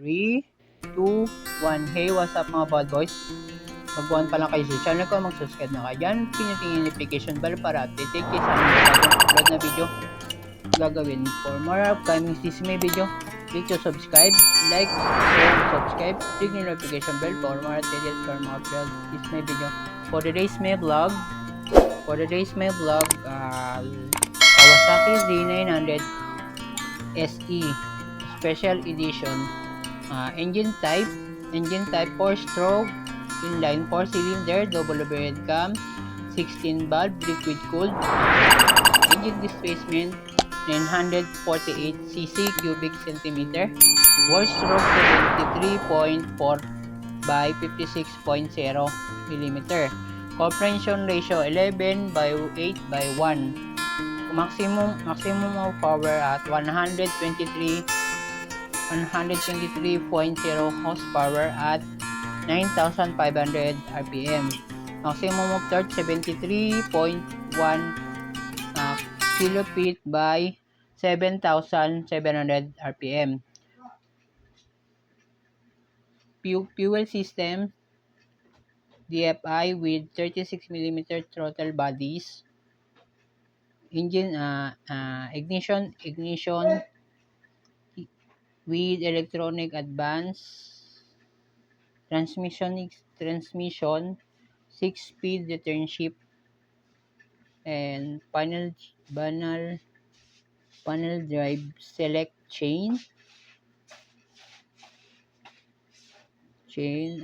3, 2, 1. Hey, what's up mga bad boys? Magbuhan pa lang kayo sa channel ko, mag-subscribe na kayo dyan. Pinutin yung notification bell para update kayo sa aming bagong upload na video gagawin. For more upcoming Sesame video, click to subscribe, like, share, subscribe, click the notification bell for more updates for more upload Sesame video. For today's may vlog, Kawasaki Z900 SE Special Edition. Engine type 4-stroke, inline 4-cylinder, double overhead cam, 16 valve, liquid cooled. Engine displacement 948 cc cubic centimeter. Four-stroke 73.4 by 56.0 mm. Compression ratio 11 by 8 by 1. Maximum of power at 123.0 horsepower at 9,500 rpm. Maximum of torque 73.1 kilo-feet by 7,700 rpm. Fuel system DFI with 36 mm throttle bodies. Engine ignition with electronic advance. Transmission 6-speed return shift, and panel drive select chain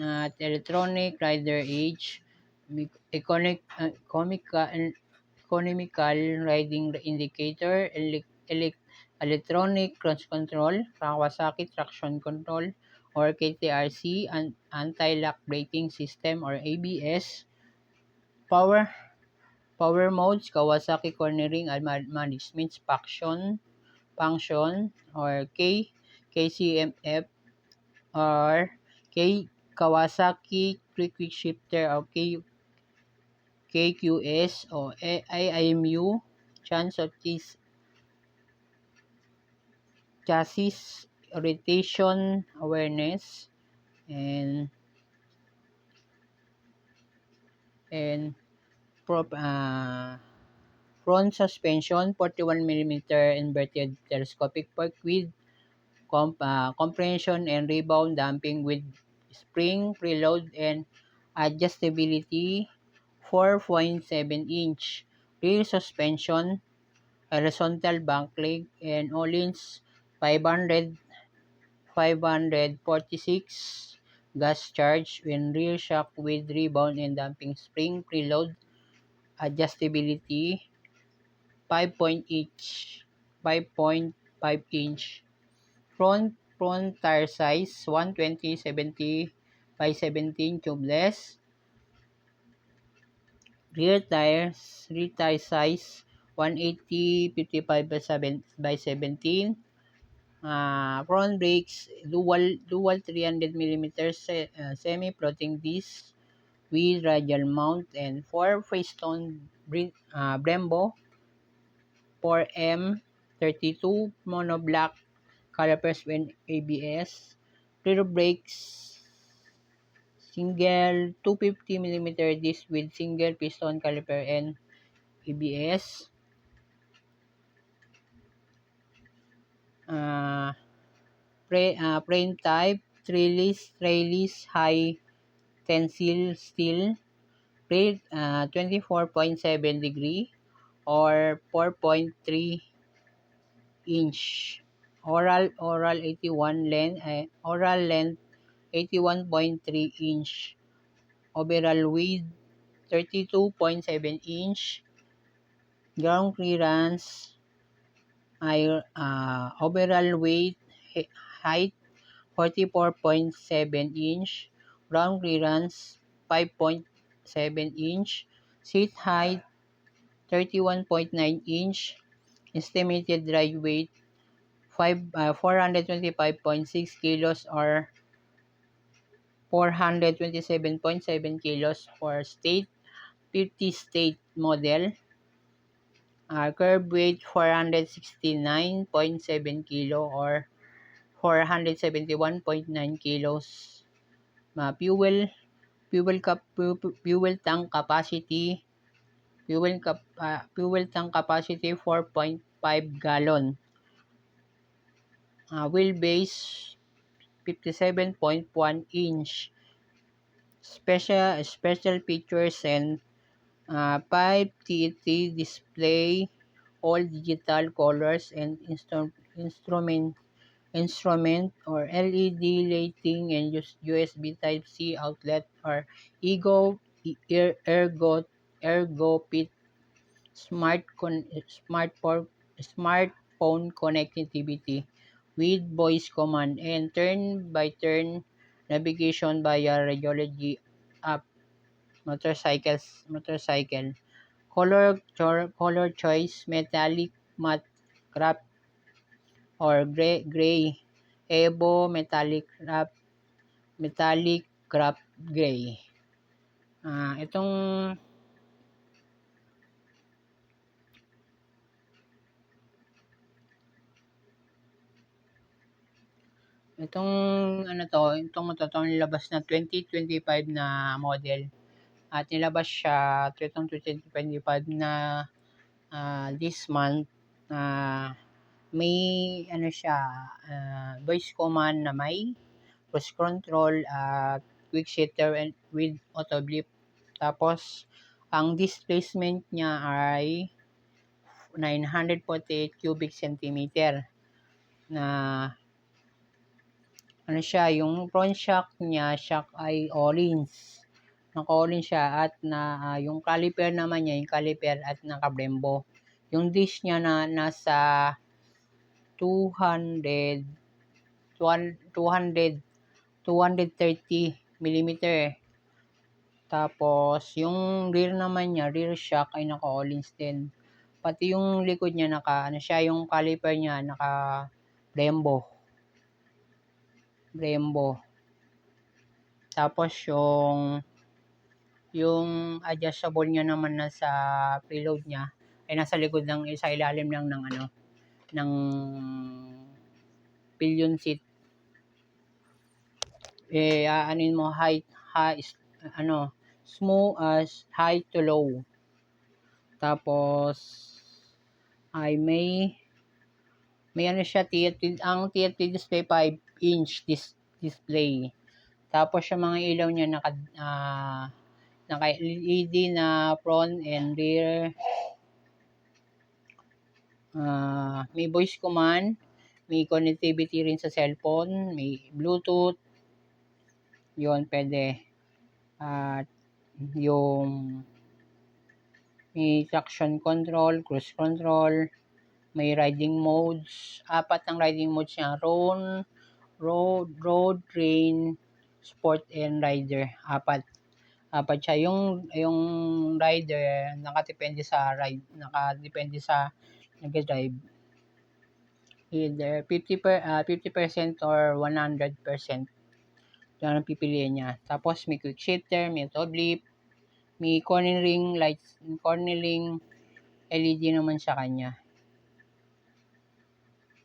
at electronic rider edge, economical riding indicator, electronic cruise control, Kawasaki traction control or KTRC, and anti-lock braking system or ABS. Power modes, Kawasaki cornering and management function or KCMF or Kawasaki quick shifter or KQS or IMU, chance of chassis rotation awareness, and front suspension 41mm inverted telescopic fork with compression and rebound damping with spring preload and adjustability. 4.7-inch rear suspension, horizontal bank leg, and Öhlins 546 gas charge when rear shock with rebound and damping, spring preload, adjustability. 5.5-inch front tire size 120/70 by 17 tubeless. Rear tire size 180/55 by 17. Front brakes dual 300mm semi-floating disc with radial mount, and 4 Freestone Brembo 4M32 monoblock calipers when ABS. Rear brakes single 250mm disc with single piston caliper and ABS. Frame type trellis high tensile steel. Rate 24.7 degree or 4.3 inch. Oral 81 length, oral length 81.3 inch. Overall width 32.7 inch. Ground clearance, overall height 44.7 inch. Ground clearance 5.7 inch. Seat height 31.9 inch. Estimated dry weight 425.6 kilos or 427.7 kilos for state 50 state model. Curb weight 469.7 kilo or 471.9 kilos. Fuel tank capacity, fuel tank capacity 4.5 gallon. Wheelbase 57.1 inch. Special features and 5 TET display, all digital colors and instrument or LED lighting, and USB Type-C outlet or Ergo Fit smartphone connectivity with voice command and turn-by-turn navigation via radiology app. Motorcycle color choice metallic, matte, craft or gray. Evo metallic craft gray. Itong itong nilabas na 2025 na model, at nilabas siya 2025 na this month. May siya, voice command na may cruise control at quick shutter and with auto blip. Tapos ang displacement niya ay 948 cubic centimeter na siya, yung front shock niya, shock ay Ohlins. Naka-Ohlins siya at yung caliper naman niya, yung caliper at naka-Brembo. Yung disc niya na nasa 230 mm. Tapos yung rear naman niya, rear shock ay naka-Ohlins din. Pati yung likod niya siya, yung caliper niya naka Brembo. Tapos yung adjustable niya naman sa preload niya ay nasa likod lang, sa ilalim lang ng pillion seat. Anin mo smooth as high to low. Tapos ay may siya, ang TFT display 5-inch display. Tapos yung mga ilaw niya naka LED na front and rear. May voice command, may connectivity rin sa cellphone, may Bluetooth. Yun, pwede. At yung may traction control, cruise control, may riding modes. 4 ang riding modes niya. Road, train, sport, and rider. 4 siya. Yung rider, nakadepende sa nag-drive. Either 50% or 100%. Yan ang pipiliin niya. Tapos may quick shifter, may auto blip, may cornering lights, LED naman sa kanya.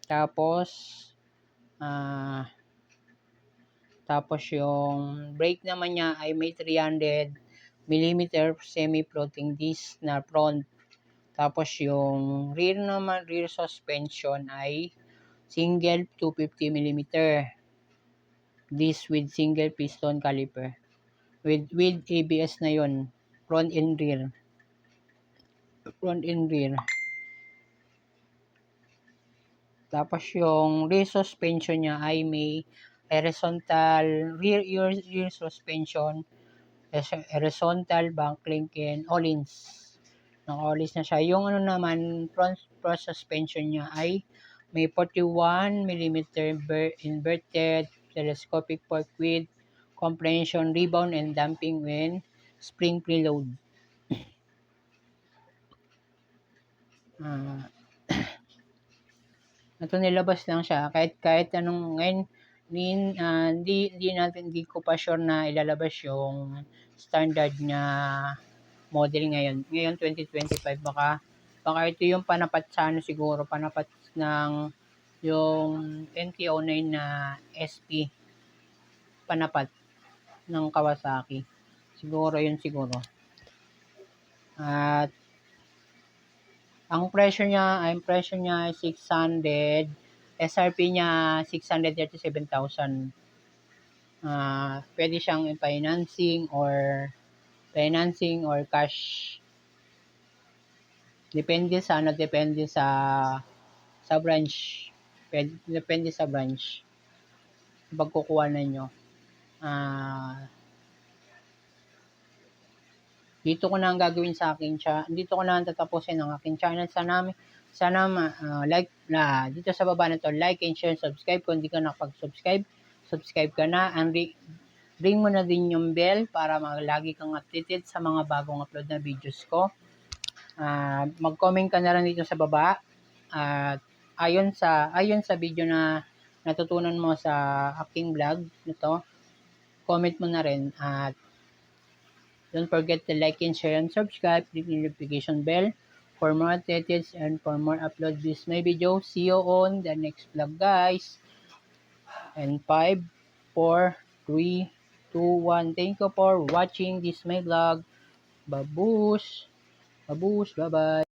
Tapos yung brake naman niya ay may 300 mm semi-floating disc na front. Tapos yung rear suspension ay single 250 mm disc with single piston caliper. With ABS na yon, front and rear. Tapos yung rear suspension niya ay may horizontal rear suspension, horizontal bank link and Ohlins. Naka-Ohlins na siya. Yung naman front suspension niya ay may 41 mm inverted telescopic fork with compression, rebound, and damping when spring preload. Ito nilabas lang siya kahit anong ngayon. Hindi ko pa sure na ilalabas yung standard na model ngayon 2025. Baka ito yung panapat siguro, panapat ng yung NT09 na SP panapat ng Kawasaki. Siguro yun siguro. At ang presyo niya ay 600. SRP niya 637,000. Pwede siyang financing or cash. Depende sa branch. Depende sa branch. Pagkukuha ninyo. Dito ko na ang gagawin sa akin dito ko na ang tatapusin ang aking channel. Sana dito sa baba na to, like and share, subscribe kung hindi ka nakapag-subscribe. Subscribe ka na, and ring mo na din yung bell para lagi kang updated sa mga bagong upload na videos ko. Mag-comment ka na rin dito sa baba at ayon sa video na natutunan mo sa aking vlog nito, comment mo na rin at don't forget to like and share and subscribe, click the notification bell for more updates and for more upload this my video. See you on the next vlog, guys. And 5, 4, 3, 2, 1. Thank you for watching this my vlog. Babush. Bye-bye.